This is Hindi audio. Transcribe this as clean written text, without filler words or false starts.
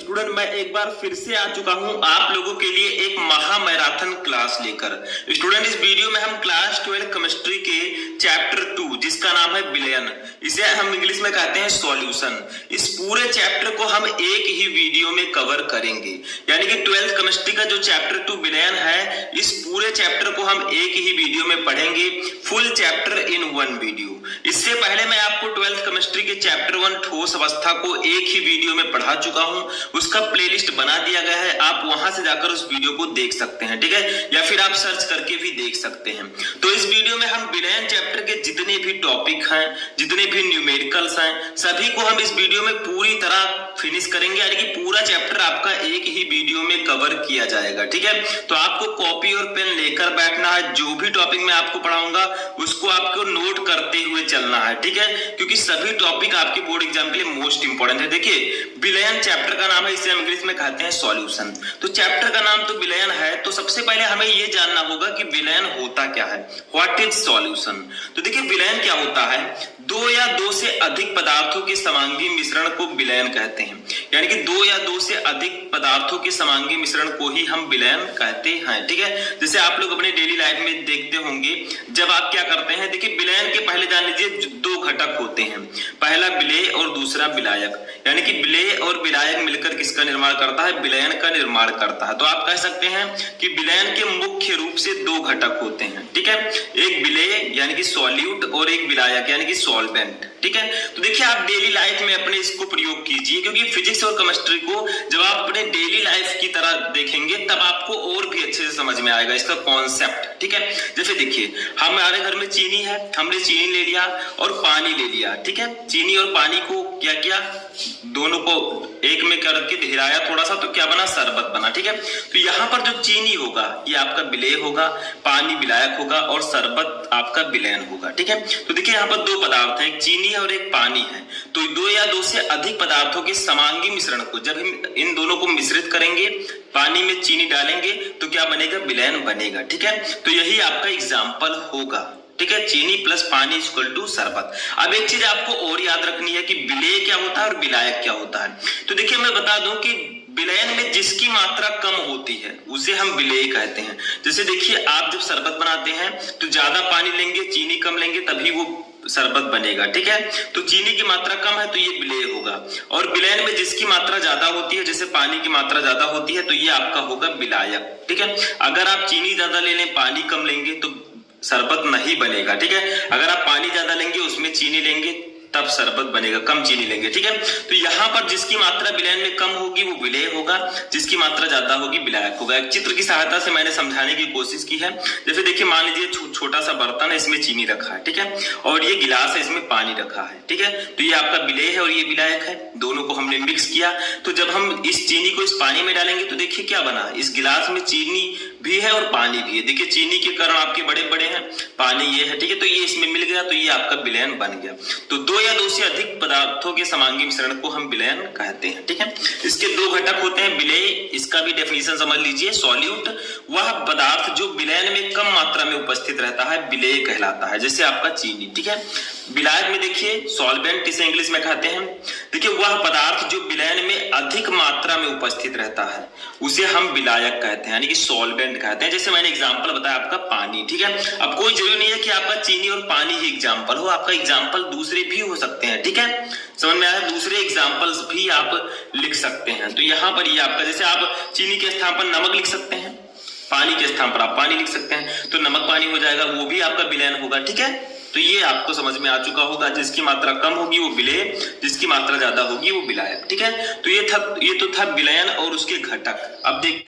स्टूडेंट मैं एक बार फिर से आ चुका हूं आप लोगों के लिए एक महा मैराथन क्लास लेकर। स्टूडेंट इस वीडियो में हम क्लास 12 केमिस्ट्री के चैप्टर 2 जिसका नाम है विलयन, इसे हम इंग्लिश में कहते हैं सॉल्यूशन, इस पूरे चैप्टर को हम एक ही वीडियो में कवर करेंगे। यानी कि 12th केमिस्ट्री का जो चैप्टर 2 विलयन है, इस पूरे चैप्टर को हम एक ही वीडियो में पढ़ेंगे, full chapter in one video. इससे पहले मैं आपको 12th केमिस्ट्री के चैप्टर 1 ठोस अवस्था को एक ही वीडियो में पढ़ा चुका हूं, उसका प्लेलिस्ट बना दिया गया है, आप वहां से जाकर उस वीडियो को देख सकते हैं, ठीक है, या फिर आप सर्च करके भी देख सकते हैं। तो इस वीडियो में हम विलयन चैप्टर के जितने भी टॉपिक हैं, जितने भी न्यूमेरिकल्स हैं, सभी को हम इस वीडियो में पूरी तरह फिनिश करेंगे। यानी कि पूरा चैप्टर आपका एक ही वीडियो में कवर किया जाएगा, ठीक है। तो आपको कॉपी और पेन लेकर बैठना है, जो भी टॉपिक मैं आपको पढ़ाऊंगा उसको आपको नोट करते हुए चलना है, ठीक है, क्योंकि सभी टॉपिक आपके बोर्ड एग्जाम के लिए मोस्ट इंपॉर्टेंट है। देखिए विलयन चैप्टर का नाम है, इसे हम इंग्लिश में कहते हैं सॉल्यूशन। तो चैप्टर का नाम तो विलयन है, तो सबसे पहले हमें यह जानना होगा कि विलयन होता क्या है, व्हाट इज सॉल्यूशन। तो देखिए विलयन क्या होता है, दो या दो से अधिक पदार्थों के समांगी मिश्रण को विलयन कहते हैं। यानी कि दो या दो से अधिक पदार्थों के समांगी मिश्रण को ही हम विलयन कहते हैं, ठीक है। जैसे आप लोग अपने डेली लाइफ में देखते होंगे, जब आप क्या करते हैं, देखिए विलयन के पहले जान लीजिए दो घटक होते हैं, पहला विलेय और दूसरा विलायक। यानी कि विलेय और विलायक मिलकर किसका निर्माण करता है, विलयन का निर्माण करता है। तो आप कह सकते हैं कि विलयन के मुख्य रूप से दो घटक होते हैं, ठीक है, एक विलेय यानी कि सॉल्यूट और एक विलायक यानी कि सॉल्वेंट, ठीक है। तो देखिए आप डेली लाइफ में अपने इसको प्रयोग कीजिए, क्योंकि फिजिक्स और केमिस्ट्री को जब आप अपने डेली लाइफ की तरह देखेंगे तब आपको और भी अच्छे से समझ में आएगा इसका कॉन्सेप्ट, ठीक है। जैसे देखिए हमारे घर में चीनी है, हमने चीनी ले लिया और पानी ले लिया, ठीक है। चीनी और पानी को क्या किया, दोनों को एक में करके हिलाया थोड़ा सा, तो क्या बना, शरबत बना, ठीक है। तो यहाँ पर जो चीनी होगा ये आपका विलेय होगा, पानी विलायक होगा और शरबत आपका विलयन होगा, ठीक है। तो देखिए यहाँ पर दो पदार्थ हैं, एक चीनी है और एक पानी है। तो दो या दो से अधिक पदार्थों के समांगी मिश्रण को जब हम इन दोनों को मिश्रित करेंगे, पानी में चीनी डालेंगे तो क्या बनेगा, विलयन बनेगा, ठीक है। तो यही आपका एग्जाम्पल होगा, ठीक है, चीनी प्लस पानी इक्वल टू शरबत। अब एक चीज आपको और याद रखनी है कि विलेय क्या होता है और विलायक क्या होता है। तो देखिए मैं बता दूं कि विलयन में जिसकी मात्रा कम होती है उसे हम विलेय कहते हैं। जैसे देखिए आप जब शरबत बनाते हैं तो ज्यादा पानी लेंगे, चीनी कम लेंगे, तभी वो शरबत बनेगा, ठीक है। तो चीनी की मात्रा कम है तो ये विलेय होगा, और विलयन में जिसकी मात्रा ज्यादा होती है, जैसे पानी की मात्रा ज्यादा होती है, तो ये आपका होगा विलायक, ठीक है। अगर आप चीनी ज्यादा ले लें, पानी कम लेंगे तो शरबत नहीं बनेगा, ठीक है। अगर आप पानी ज्यादा लेंगे, उसमें चीनी लेंगे, तब शरबत बनेगा, कम चीनी लेंगे, ठीक है। तो यहाँ पर जिसकी मात्रा विलयन में कम होगी वो विलेय होगा, जिसकी मात्रा ज्यादा होगी विलायक होगा। एक चित्र की सहायता से मैंने समझाने की कोशिश की है। जैसे देखिए मान लीजिए छोटा सा बर्तन है, इसमें चीनी रखा है, ठीक है, और ये गिलास है, इसमें पानी रखा है, ठीक है। तो ये आपका विलेय है और ये विलायक है, दोनों को हमने मिक्स किया। तो जब हम इस चीनी को इस पानी में डालेंगे तो देखिए क्या बना, इस गिलास में चीनी भी है और पानी भी है। देखिए चीनी के कण आपके बड़े बड़े हैं, पानी ये है, ठीक है। तो ये इसमें मिल गया, तो ये आपका विलयन बन गया। तो दो या दो से अधिक पदार्थों के समांगी मिश्रण को हम विलयन कहते हैं, ठीक है। इसके दो घटक होते हैं, विलेय, इसका भी डेफिनेशन समझ लीजिए, सॉल्यूट वह पदार्थ जो विलयन में कम मात्रा में उपस्थित रहता है, विलेय कहलाता है, जैसे आपका चीनी, ठीक है। विलायक में देखिए सॉल्वेंट, इसे इंग्लिश में कहते हैं। देखिए वह पदार्थ जो विलयन में अधिक मात्रा में उपस्थित रहता है उसे हम विलायक कहते हैं, यानी कि सॉल्वेंट कहते हैं। जैसे मैंने एग्जांपल बताया आपका पानी, ठीक है। अब कोई जरूरी नहीं है कि आपका चीनी और पानी ही एग्जांपल हो, आपका एग्जांपल दूसरे भी हो सकते हैं, ठीक है। समझ में आया, दूसरे एग्जांपल्स भी आप लिख सकते हैं। तो यहाँ पर ये आपका, जैसे आप चीनी के स्थान पर नमक लिख सकते हैं, पानी के स्थान पर आप पानी लिख सकते हैं, तो नमक पानी हो जाएगा, वो भी आपका विलयन होगा, ठीक है। तो ये आपको समझ में आ चुका होगा, जिसकी मात्रा कम होगी वो विलेय, जिसकी मात्रा ज्यादा होगी वो विलायक, ठीक है। तो ये तो था विलयन और उसके घटक। अब देख